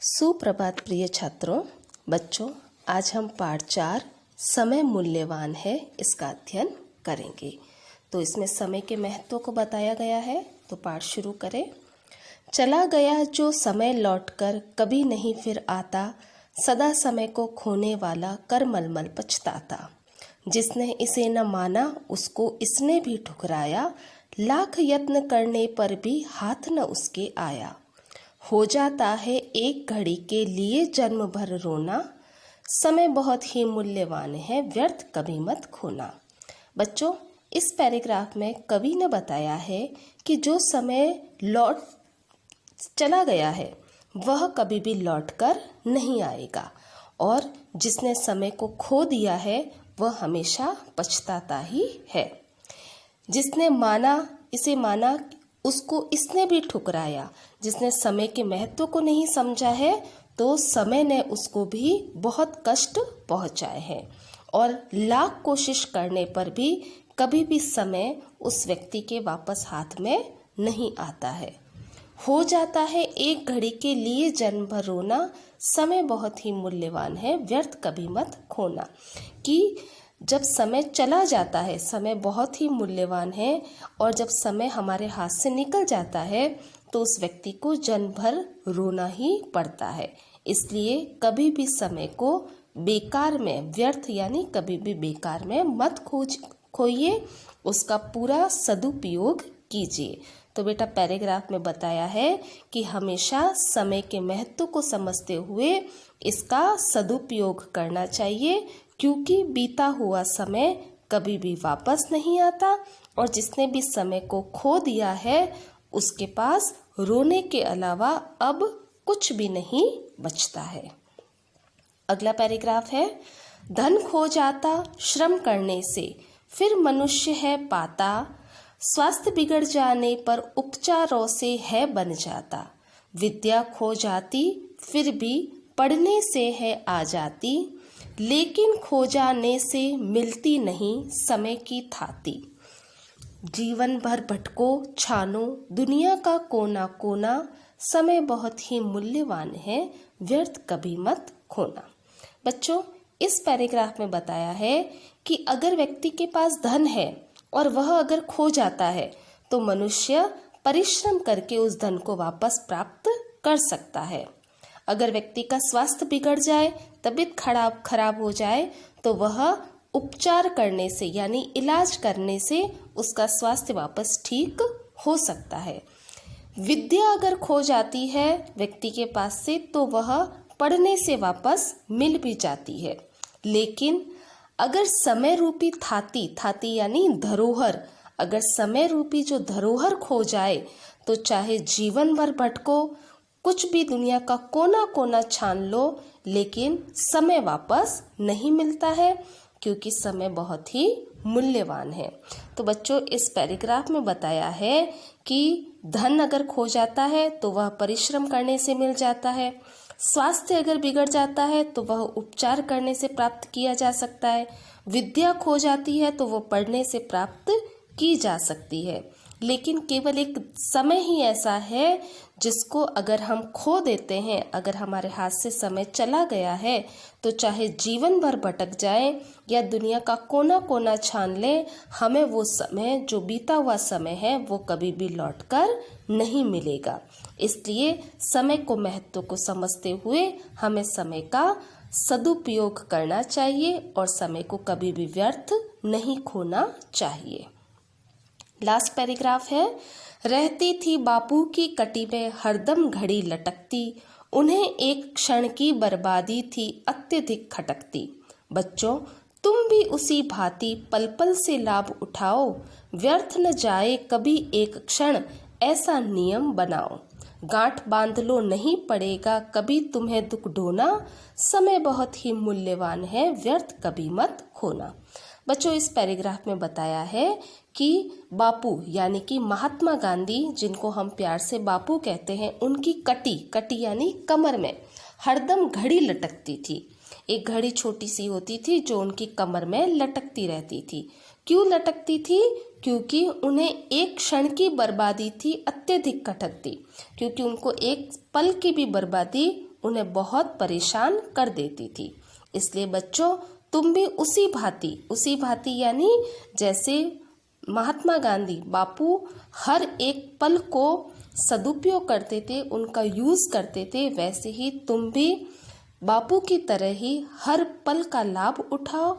सुप्रभात प्रिय छात्रों। बच्चों, आज हम पाठ 4 समय मूल्यवान है इसका अध्ययन करेंगे। तो इसमें समय के महत्व को बताया गया है। तो पाठ शुरू करें। चला गया जो समय लौटकर कभी नहीं फिर आता, सदा समय को खोने वाला कर मलमल पछताता। जिसने इसे न माना उसको इसने भी ठुकराया, लाख यत्न करने पर भी हाथ न उसके आया। हो जाता है एक घड़ी के लिए जन्म भर रोना, समय बहुत ही मूल्यवान है व्यर्थ कभी मत खोना। बच्चों, इस पैराग्राफ में कवि ने बताया है कि जो समय लौट चला गया है वह कभी भी लौटकर नहीं आएगा, और जिसने समय को खो दिया है वह हमेशा पछताता ही है। जिसने इसे माना उसको इसने भी ठुकराया। जिसने समय के महत्व को नहीं समझा है तो समय ने उसको भी बहुत कष्ट पहुंचाए हैं, और लाख कोशिश करने पर भी कभी भी समय उस व्यक्ति के वापस हाथ में नहीं आता है। हो जाता है एक घड़ी के लिए जन्म भर रोना, समय बहुत ही मूल्यवान है व्यर्थ कभी मत खोना। कि जब समय चला जाता है, समय बहुत ही मूल्यवान है, और जब समय हमारे हाथ से निकल जाता है तो उस व्यक्ति को जन्म भर रोना ही पड़ता है। इसलिए कभी भी समय को बेकार में, व्यर्थ यानी कभी भी बेकार में मत खोइए, उसका पूरा सदुपयोग कीजिए। तो बेटा, पैराग्राफ में बताया है कि हमेशा समय के महत्व को समझते हुए इसका सदुपयोग करना चाहिए, क्योंकि बीता हुआ समय कभी भी वापस नहीं आता, और जिसने भी समय को खो दिया है उसके पास रोने के अलावा अब कुछ भी नहीं बचता है। अगला पैराग्राफ है, धन खो जाता श्रम करने से फिर मनुष्य है पाता, स्वास्थ्य बिगड़ जाने पर उपचारों से है बन जाता। विद्या खो जाती फिर भी पढ़ने से है आ जाती, लेकिन खो जाने से मिलती नहीं समय की थाती। जीवन भर भटको छानो दुनिया का कोना कोना, समय बहुत ही मूल्यवान है व्यर्थ कभी मत खोना। बच्चों, इस पैराग्राफ में बताया है कि अगर व्यक्ति के पास धन है और वह अगर खो जाता है तो मनुष्य परिश्रम करके उस धन को वापस प्राप्त कर सकता है। अगर व्यक्ति का स्वास्थ्य बिगड़ जाए, तबीयत खराब हो जाए, तो वह उपचार करने से यानी इलाज करने से उसका स्वास्थ्य वापस ठीक हो सकता है। विद्या अगर खो जाती है व्यक्ति के पास से तो वह पढ़ने से वापस मिल भी जाती है। लेकिन अगर समय रूपी थाती यानी धरोहर, अगर समय रूपी जो धरोहर खो जाए तो चाहे जीवन भर भटको, कुछ भी दुनिया का कोना कोना छान लो, लेकिन समय वापस नहीं मिलता है, क्योंकि समय बहुत ही मूल्यवान है। तो बच्चों, इस पैराग्राफ में बताया है कि धन अगर खो जाता है तो वह परिश्रम करने से मिल जाता है, स्वास्थ्य अगर बिगड़ जाता है तो वह उपचार करने से प्राप्त किया जा सकता है, विद्या खो जाती है तो वह पढ़ने से प्राप्त की जा सकती है। लेकिन केवल एक समय ही ऐसा है जिसको अगर हम खो देते हैं, अगर हमारे हाथ से समय चला गया है तो चाहे जीवन भर भटक जाए या दुनिया का कोना कोना छान ले, हमें वो समय, जो बीता हुआ समय है, वो कभी भी लौटकर नहीं मिलेगा। इसलिए समय को महत्व को समझते हुए हमें समय का सदुपयोग करना चाहिए और समय को कभी भी व्यर्थ नहीं खोना चाहिए। लास्ट पैराग्राफ है, रहती थी बापू की कटी में हरदम घड़ी लटकती, उन्हें एक क्षण की बर्बादी थी अत्यधिक खटकती। बच्चों, तुम भी उसी भांति पल पल से लाभ उठाओ, व्यर्थ न जाए कभी एक क्षण ऐसा नियम बनाओ। गांठ बांध लो नहीं पड़ेगा कभी तुम्हें दुख ढोना, समय बहुत ही मूल्यवान है व्यर्थ कभी मत खोना। बच्चों, इस पैराग्राफ में बताया है कि बापू यानी कि महात्मा गांधी, जिनको हम प्यार से बापू कहते हैं, उनकी कटी यानी कमर में हरदम घड़ी लटकती थी। एक घड़ी छोटी सी होती थी जो उनकी कमर में लटकती रहती थी। क्यों लटकती थी? क्योंकि उन्हें एक क्षण की बर्बादी थी अत्यधिक खटकती, क्योंकि उनको एक पल की भी बर्बादी उन्हें बहुत परेशान कर देती थी। इसलिए बच्चों तुम भी उसी भांति यानी जैसे महात्मा गांधी बापू हर एक पल को सदुपयोग करते थे, उनका यूज करते थे, वैसे ही तुम भी बापू की तरह ही हर पल का लाभ उठाओ।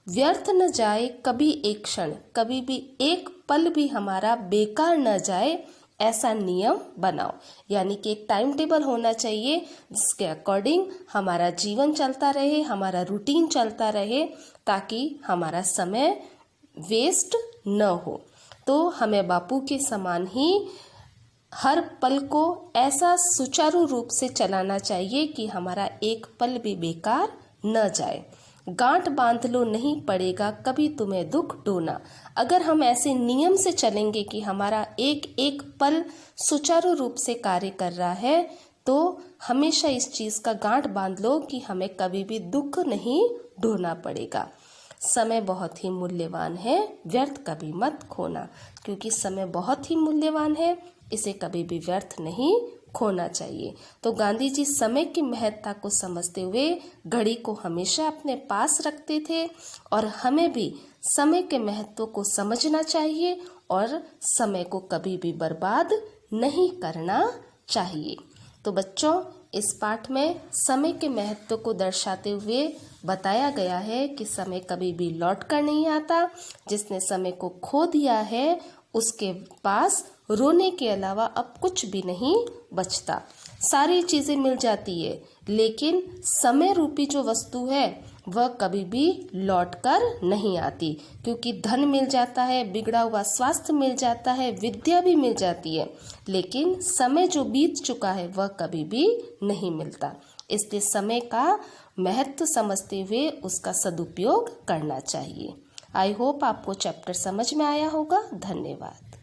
व्यर्थ न जाए कभी एक क्षण, कभी भी एक पल भी हमारा बेकार न जाए, ऐसा नियम बनाओ। यानी कि एक टाइम टेबल होना चाहिए जिसके अकॉर्डिंग हमारा जीवन चलता रहे, हमारा रूटीन चलता रहे, ताकि हमारा समय वेस्ट न हो। तो हमें बापू के समान ही हर पल को ऐसा सुचारू रूप से चलाना चाहिए कि हमारा एक पल भी बेकार न जाए। गांठ बांध लो नहीं पड़ेगा कभी तुम्हें दुख डोना। अगर हम ऐसे नियम से चलेंगे कि हमारा एक एक पल सुचारू रूप से कार्य कर रहा है, तो हमेशा इस चीज़ का गांठ बांध लो कि हमें कभी भी दुख नहीं ढोना पड़ेगा। समय बहुत ही मूल्यवान है, व्यर्थ कभी मत खोना, क्योंकि समय बहुत ही मूल्यवान है, इसे कभी भी व्यर्थ नहीं खोना चाहिए। तो गांधी जी समय की महत्ता को समझते हुए घड़ी को हमेशा अपने पास रखते थे और हमें भी समय के महत्व को समझना चाहिए और समय को कभी भी बर्बाद नहीं करना चाहिए। तो बच्चों इस पाठ में समय के महत्व को दर्शाते हुए बताया गया है कि समय कभी भी लौट कर नहीं आता। जिसने समय को खो दिया है उसके पास रोने के अलावा अब कुछ भी नहीं बचता। सारी चीज़ें मिल जाती है, लेकिन समय रूपी जो वस्तु है वह कभी भी लौट कर नहीं आती, क्योंकि धन मिल जाता है, बिगड़ा हुआ स्वास्थ्य मिल जाता है, विद्या भी मिल जाती है, लेकिन समय जो बीत चुका है वह कभी भी नहीं मिलता। इसलिए समय का महत्व समझते हुए उसका सदुपयोग करना चाहिए। आई होप आपको चैप्टर समझ में आया होगा। धन्यवाद।